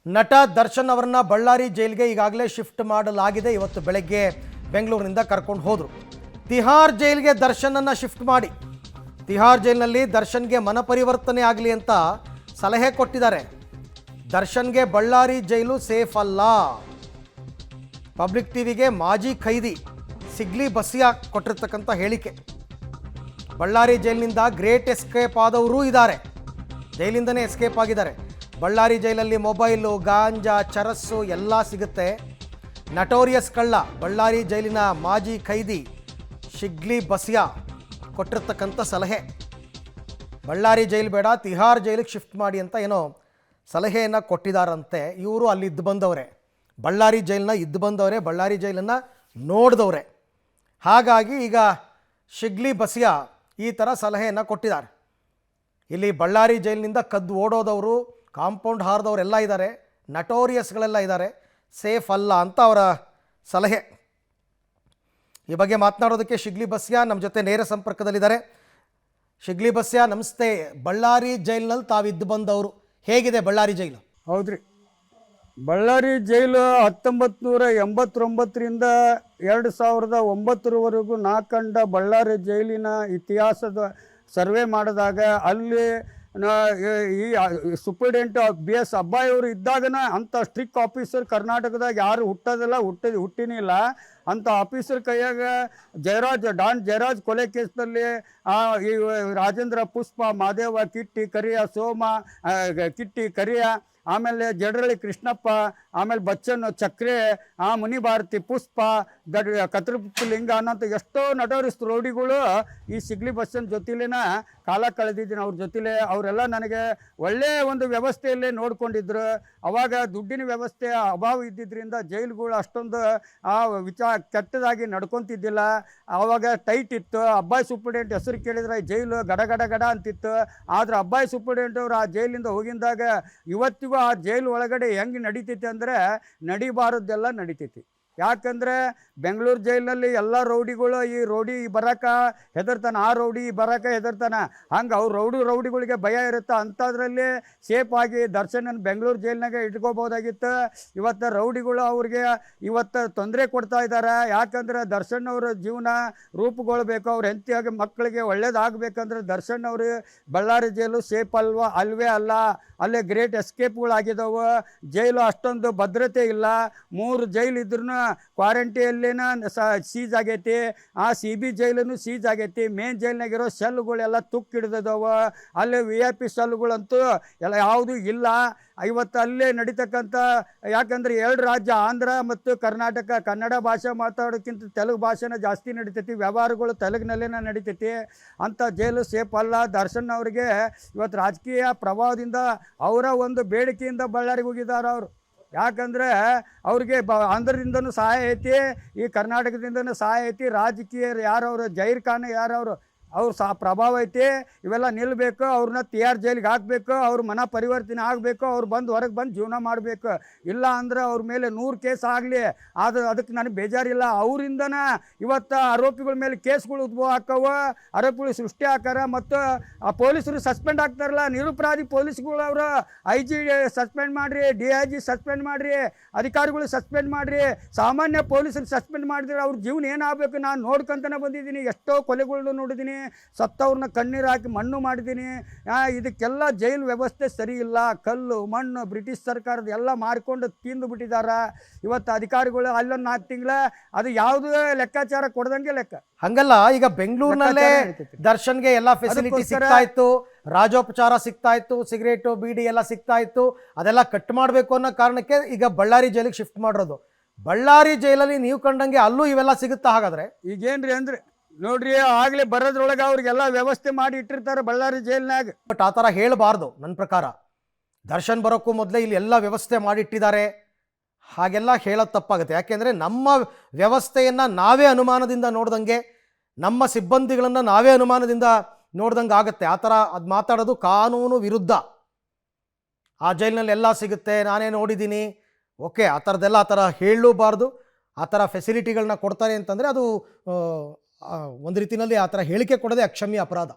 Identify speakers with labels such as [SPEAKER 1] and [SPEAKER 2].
[SPEAKER 1] ನಟ ದರ್ಶನ್ ಅವರನ್ನ ಬಳ್ಳಾರಿ ಜೈಲಿಗೆ ಈಗಾಗಲೇ ಶಿಫ್ಟ್ ಮಾಡಲಾಗಿದೆ. ಇವತ್ತು ಬೆಳಗ್ಗೆ ಬೆಂಗಳೂರಿನಿಂದ ಕರ್ಕೊಂಡು ಹೋದರು. ತಿಹಾರ್ ಜೈಲಿಗೆ ದರ್ಶನನ್ನ ಶಿಫ್ಟ್ ಮಾಡಿ ತಿಹಾರ್ ಜೈಲಿನಲ್ಲಿ ದರ್ಶನ್ಗೆ ಮನಪರಿವರ್ತನೆ ಆಗಲಿ ಅಂತ ಸಲಹೆ ಕೊಟ್ಟಿದ್ದಾರೆ. ದರ್ಶನ್ಗೆ ಬಳ್ಳಾರಿ ಜೈಲು ಸೇಫ್ ಅಲ್ಲ. ಪಬ್ಲಿಕ್ ಟಿವಿಗೆ ಮಾಜಿ ಖೈದಿ ಸಿಗ್ಲಿ ಬಸಿಯಾ ಕೊಟ್ಟಿರ್ತಕ್ಕಂಥ ಹೇಳಿಕೆ. ಬಳ್ಳಾರಿ ಜೈಲಿನಿಂದ ಗ್ರೇಟ್ ಎಸ್ಕೇಪ್ ಆದವರೂ ಇದ್ದಾರೆ, ಜೈಲಿಂದನೇ ಎಸ್ಕೇಪ್ ಆಗಿದ್ದಾರೆ. ಬಳ್ಳಾರಿ ಜೈಲಲ್ಲಿ ಮೊಬೈಲು, ಗಾಂಜಾ, ಚರಸ್ಸು ಎಲ್ಲ ಸಿಗುತ್ತೆ. ನಟೋರಿಯಸ್ ಕಳ್ಳ ಬಳ್ಳಾರಿ ಜೈಲಿನ ಮಾಜಿ ಖೈದಿ ಶಿಗ್ಲಿ ಬಸಿಯಾ ಕೊಟ್ಟಿರ್ತಕ್ಕಂಥ ಸಲಹೆ. ಬಳ್ಳಾರಿ ಜೈಲು ಬೇಡ, ತಿಹಾರ್ ಜೈಲಿಗೆ ಶಿಫ್ಟ್ ಮಾಡಿ ಅಂತ ಏನೋ ಸಲಹೆಯನ್ನು ಕೊಟ್ಟಿದ್ದಾರಂತೆ. ಇವರು ಅಲ್ಲಿ ಇದ್ದು ಬಂದವರೇ, ಬಳ್ಳಾರಿ ಜೈಲನ್ನ ಇದ್ದು ಬಂದವರೇ, ಬಳ್ಳಾರಿ ಜೈಲನ್ನು ನೋಡಿದವ್ರೆ. ಹಾಗಾಗಿ ಈಗ ಶಿಗ್ಲಿ ಬಸಿಯಾ ಈ ಥರ ಸಲಹೆಯನ್ನು ಕೊಟ್ಟಿದ್ದಾರೆ. ಇಲ್ಲಿ ಬಳ್ಳಾರಿ ಜೈಲಿನಿಂದ ಕದ್ದು ಓಡೋದವರು, ಕಾಂಪೌಂಡ್ ಹಾರಿದವರೆಲ್ಲ ಇದ್ದಾರೆ, ನಟೋರಿಯಸ್ಗಳೆಲ್ಲ ಇದ್ದಾರೆ, ಸೇಫ್ ಅಲ್ಲ ಅಂತ ಅವರ ಸಲಹೆ. ಈ ಬಗ್ಗೆ ಮಾತನಾಡೋದಕ್ಕೆ ಶಿಗ್ಲಿ ಬಸಿಯಾ ನಮ್ಮ ಜೊತೆ ನೇರ ಸಂಪರ್ಕದಲ್ಲಿದ್ದಾರೆ. ಶಿಗ್ಲಿ ಬಸಿಯಾ ನಮಸ್ತೆ. ಬಳ್ಳಾರಿ ಜೈಲಿನಲ್ಲಿ ತಾವಿದ್ದು ಬಂದವರು, ಹೇಗಿದೆ ಬಳ್ಳಾರಿ ಜೈಲು?
[SPEAKER 2] ಹೌದ್ರಿ, ಬಳ್ಳಾರಿ ಜೈಲು 1989ರಿಂದ 2009ರವರೆಗೂ ನಾ ಕಂಡ ಬಳ್ಳಾರಿ ಜೈಲಿನ ಇತಿಹಾಸದ ಸರ್ವೆ ಮಾಡಿದಾಗ ಅಲ್ಲಿ ಈ ಸೂಪರಿಂಟೆಂಡೆಂಟ್ BS ಅಬ್ಬಾಯಿ ಅವರು ಇದ್ದಾಗನ ಅಂಥ ಸ್ಟ್ರಿಕ್ಟ್ ಆಫೀಸರ್ ಕರ್ನಾಟಕದಾಗ ಯಾರು ಹುಟ್ಟೋದಿಲ್ಲ, ಹುಟ್ಟಿನಿಲ್ಲ. ಅಂಥ ಆಫೀಸರ್ ಕೈಯಾಗ ಡಾನ್ ಜಯರಾಜ್ ಕೊಲೆ ಕೇಸ್ನಲ್ಲಿ ಈ ರಾಜೇಂದ್ರ ಪುಷ್ಪ, ಮಾದೇವ, ಕಿಟ್ಟಿ ಕರಿಯ, ಸೋಮ ಕಿಟ್ಟಿ ಕರಿಯ, ಆಮೇಲೆ ಜಡರಳ್ಳಿ ಕೃಷ್ಣಪ್ಪ, ಆಮೇಲೆ ಬಚ್ಚನ್ ಚಕ್ರೆ, ಮುನಿಭಾರತಿ, ಪುಷ್ಪ, ಕತ್ರಲಿಂಗ ಅನ್ನೋಂಥ ಎಷ್ಟೋ ನಟೋರಿಸ್ ರೌಡಿಗಳು ಈ ಶಿಗ್ಲಿ ಬಸ್ಸನ್ ಜೊತೆಲಿನ ಕಾಲ ಕಳೆದಿದ್ದೀನಿ. ಅವ್ರ ಜೊತೆಲೇ ಅವರೆಲ್ಲ ನನಗೆ ಒಳ್ಳೆಯ ಒಂದು ವ್ಯವಸ್ಥೆಯಲ್ಲೇ ನೋಡ್ಕೊಂಡಿದ್ರು. ಅವಾಗ ದುಡ್ಡಿನ ವ್ಯವಸ್ಥೆ ಅಭಾವ ಇದ್ದಿದ್ದರಿಂದ ಜೈಲುಗಳು ಅಷ್ಟೊಂದು ಕೆಟ್ಟದಾಗಿ ನಡ್ಕೊತಿದ್ದಿಲ್ಲ. ಆವಾಗ ಟೈಟ್ ಇತ್ತು. ಅಬ್ಬಾಯಿ ಸೂಪರಿಂಟೆಂಡೆಂಟ್ ಹೆಸರು ಕೇಳಿದ್ರೆ ಜೈಲು ಗಡ ಗಡ ಗಡ ಅಂತಿತ್ತು. ಆದರೆ ಅಬ್ಬಾಯಿ ಸೂಪರಿಂಟೆಂಡೆಂಟ್ ಅವರು ಆ ಜೈಲಿಂದ ಹೋಗಿದ್ದಾಗ ಇವತ್ತಿಗೂ ಆ ಜೈಲು ಒಳಗಡೆ ಹೆಂಗೆ ನಡೀತೈತಿ ಅಂದರೆ ನಡಿಬಾರದ್ದೆಲ್ಲ ನಡೀತೈತಿ. ಯಾಕಂದರೆ ಬೆಂಗಳೂರು ಜೈಲಿನಲ್ಲಿ ಎಲ್ಲ ರೌಡಿಗಳು ಈ ರೌಡಿ ಬರೋಕೆ ಹೆದರ್ತಾನೆ, ಆ ರೌಡಿ ಬರೋಕೆ ಹೆದರ್ತಾನೆ. ಹಂಗೆ ಅವ್ರು ರೌಡಿಗಳಿಗೆ ಭಯ ಇರುತ್ತೆ. ಅಂಥದ್ರಲ್ಲಿ ಸೇಫ್ ಆಗಿ ದರ್ಶನನ ಬೆಂಗಳೂರು ಜೈಲಿನಾಗೆ ಇಟ್ಕೋಬೋದಾಗಿತ್ತು. ಇವತ್ತು ರೌಡಿಗಳು ಅವ್ರಿಗೆ ಇವತ್ತು ತೊಂದರೆ ಕೊಡ್ತಾ ಇದ್ದಾರೆ. ಯಾಕಂದರೆ ದರ್ಶನ್ ಅವರ ಜೀವನ ರೂಪುಗೊಳ್ಬೇಕು, ಅವ್ರ ಹೆಂಡತಿಯಾಗಿ ಮಕ್ಕಳಿಗೆ ಒಳ್ಳೇದಾಗಬೇಕಂದ್ರೆ ದರ್ಶನ್ ಅವರು ಬಳ್ಳಾರಿ ಜೈಲು ಸೇಫ್ ಅಲ್ವೇ ಅಲ್ಲ. ಅಲ್ಲೇ ಗ್ರೇಟ್ ಎಸ್ಕೇಪ್ಗಳಾಗಿದ್ದಾವೆ. ಜೈಲು ಅಷ್ಟೊಂದು ಭದ್ರತೆ ಇಲ್ಲ. 3 ಜೈಲು ಇದ್ರೂ ಕ್ವಾರಂಟೈನ್ಲೇನ ಸೀಜ್ ಆಗೈತಿ. ಆ CB ಜೈಲನ್ನು ಸೀಜ್ ಆಗೈತಿ. ಮೇನ್ ಜೈಲ್ನಾಗಿರೋ ಸೆಲ್ಗಳೆಲ್ಲ ತುಕ್ಕಿಡ್ದವ. ಅಲ್ಲಿ VIP ಸೆಲ್ಗಳಂತೂ ಎಲ್ಲ ಯಾವುದೂ ಇಲ್ಲ. ಇವತ್ತು ಅಲ್ಲೇ ನಡೀತಕ್ಕಂಥ, ಯಾಕಂದರೆ 2 ರಾಜ್ಯ ಆಂಧ್ರ ಮತ್ತು ಕರ್ನಾಟಕ, ಕನ್ನಡ ಭಾಷೆ ಮಾತಾಡೋಕ್ಕಿಂತ ತೆಲುಗು ಭಾಷೆನ ಜಾಸ್ತಿ ನಡೀತೈತಿ. ವ್ಯವಹಾರಗಳು ತೆಲುಗಿನಲ್ಲೇ ನಡೀತೈತಿ. ಅಂಥ ಜೈಲು ಸೇಫ್ ಅಲ್ಲ. ದರ್ಶನ್ ಅವರಿಗೆ ಇವತ್ತು ರಾಜಕೀಯ ಪ್ರಭಾವದಿಂದ ಅವರ ಒಂದು ಬೇಡಿಕೆಯಿಂದ ಬಳ್ಳಾರಿಗೆ ಹೋಗಿದ್ದಾರೆ ಅವರು. ಯಾಕಂದರೆ ಅವ್ರಿಗೆ ಆಂಧ್ರದಿಂದನೂ ಸಹಾಯ ಐತಿ, ಈ ಕರ್ನಾಟಕದಿಂದನೂ ಸಹಾಯ ಐತಿ. ರಾಜಕೀಯ ಯಾರವರು, ಜೈರ್ ಖಾನ್ ಯಾರವರು, ಅವ್ರು ಪ್ರಭಾವ ಐತಿ. ಇವೆಲ್ಲ ನಿಲ್ಲಬೇಕು. ಅವ್ರನ್ನ ತಿಹಾರ್ ಜೈಲಿಗೆ ಹಾಕಬೇಕು. ಅವ್ರ ಮನ ಪರಿವರ್ತನೆ ಆಗಬೇಕು. ಅವ್ರು ಹೊರಗೆ ಬಂದು ಜೀವನ ಮಾಡಬೇಕು. ಇಲ್ಲ ಅಂದ್ರೆ ಅವ್ರ ಮೇಲೆ 100 ಕೇಸ್ ಆಗಲಿ, ಆದರೆ ಅದಕ್ಕೆ ನನಗೆ ಬೇಜಾರಿಲ್ಲ. ಅವರಿಂದನ ಇವತ್ತು ಆರೋಪಿಗಳ ಮೇಲೆ ಕೇಸ್ಗಳು ಉದ್ಭವ ಆಕ್ಕವ, ಆರೋಪಿಗಳು ಸೃಷ್ಟಿ ಹಾಕಾರ. ಮತ್ತು ಆ ಪೊಲೀಸರು ಸಸ್ಪೆಂಡ್ ಆಗ್ತಾರಲ್ಲ, ನಿರಪರಾಧಿ ಪೊಲೀಸ್ಗಳು ಅವರು IG ಸಸ್ಪೆಂಡ್ ಮಾಡಿರಿ, DIG ಸಸ್ಪೆಂಡ್ ಮಾಡಿರಿ, ಅಧಿಕಾರಿಗಳು ಸಸ್ಪೆಂಡ್ ಮಾಡಿರಿ. ಸಾಮಾನ್ಯ ಪೊಲೀಸರು ಸಸ್ಪೆಂಡ್ ಮಾಡಿದ್ರೆ ಅವ್ರ ಜೀವನ ಏನಾಗಬೇಕು? ನಾನು ನೋಡ್ಕೊಂತಾನೆ ಬಂದಿದ್ದೀನಿ. ಎಷ್ಟೋ ಕೊಲೆಗಳು ನೋಡಿದ್ದೀನಿ, ಸತ್ತವ್ರನ್ನ ಕಣ್ಣೀರು ಹಾಕಿ ಮಣ್ಣು ಮಾಡಿದ್ದೀನಿ. ಇದಕ್ಕೆಲ್ಲ ಜೈಲು ವ್ಯವಸ್ಥೆ ಸರಿ ಇಲ್ಲ. ಕಲ್ಲು ಮಣ್ಣು ಬ್ರಿಟಿಷ್ ಸರ್ಕಾರದ ಎಲ್ಲ ಮಾರಿಕೊಂಡು ತಿಂದು ಬಿಟ್ಟಿದ್ದಾರೆ. ಇವತ್ತು ಅಧಿಕಾರಿಗಳು ಅಲ್ಲೊಂದು 4 ತಿಂಗಳ ಅದು ಯಾವುದೇ ಲೆಕ್ಕಾಚಾರ ಕೊಡ್ದಂಗೆ ಲೆಕ್ಕ.
[SPEAKER 1] ಹಂಗಲ್ಲ, ಈಗ ಬೆಂಗಳೂರಿನಲ್ಲೇ ದರ್ಶನ್ಗೆ ಎಲ್ಲ ಫೆಸಿಲಿಟಿ ಸಿಗ್ತಾ ಇತ್ತು, ರಾಜೋಪಚಾರ ಸಿಗ್ತಾ ಇತ್ತು, ಸಿಗರೇಟು ಬೀಡಿ ಎಲ್ಲ ಸಿಗ್ತಾ ಇತ್ತು. ಅದೆಲ್ಲ ಕಟ್ ಮಾಡಬೇಕು ಅನ್ನೋ ಕಾರಣಕ್ಕೆ ಈಗ ಬಳ್ಳಾರಿ ಜೈಲಿಗೆ ಶಿಫ್ಟ್ ಮಾಡಿರೋದು. ಬಳ್ಳಾರಿ ಜೈಲಲ್ಲಿ ನೀವು ಕಂಡಂಗೆ ಅಲ್ಲೂ ಇವೆಲ್ಲ ಸಿಗುತ್ತಾ? ಹಾಗಾದ್ರೆ
[SPEAKER 2] ಈಗೇನ್ರಿ ಅಂದ್ರೆ ನೋಡ್ರಿ, ಆಗ್ಲೇ ಬರೋದ್ರೊಳಗೆ ಅವ್ರಿಗೆಲ್ಲ ವ್ಯವಸ್ಥೆ ಮಾಡಿ ಇಟ್ಟಿರ್ತಾರೆ ಬಳ್ಳಾರಿ ಜೈಲ್ನಾಗ.
[SPEAKER 1] ಬಟ್ ಆ ಥರ ಹೇಳಬಾರ್ದು. ನನ್ನ ಪ್ರಕಾರ ದರ್ಶನ್ ಬರೋಕ್ಕೂ ಮೊದಲೇ ಇಲ್ಲಿ ಎಲ್ಲ ವ್ಯವಸ್ಥೆ ಮಾಡಿಟ್ಟಿದ್ದಾರೆ, ಹಾಗೆಲ್ಲ ಹೇಳೋದು ತಪ್ಪಾಗುತ್ತೆ. ಯಾಕೆಂದರೆ ನಮ್ಮ ವ್ಯವಸ್ಥೆಯನ್ನು ನಾವೇ ಅನುಮಾನದಿಂದ ನೋಡ್ದಂಗೆ, ನಮ್ಮ ಸಿಬ್ಬಂದಿಗಳನ್ನು ನಾವೇ ಅನುಮಾನದಿಂದ ನೋಡ್ದಂಗೆ ಆಗುತ್ತೆ. ಆ ಥರ ಅದು ಮಾತಾಡೋದು ಕಾನೂನು ವಿರುದ್ಧ. ಆ ಜೈಲಿನಲ್ಲಿ ಎಲ್ಲ ಸಿಗುತ್ತೆ, ನಾನೇ ನೋಡಿದ್ದೀನಿ, ಓಕೆ, ಆ ಥರದ್ದೆಲ್ಲ ಆ ಥರ ಹೇಳಲೂಬಾರ್ದು. ಆ ಥರ ಫೆಸಿಲಿಟಿಗಳನ್ನ ಕೊಡ್ತಾರೆ ಅಂತಂದರೆ ಅದು ಒಂದು ರೀತಿಯಲ್ಲಿ ಆ ಥರ ಹೇಳಿಕೆ ಕೊಡೋದೇ ಅಕ್ಷಮ್ಯ ಅಪರಾಧ.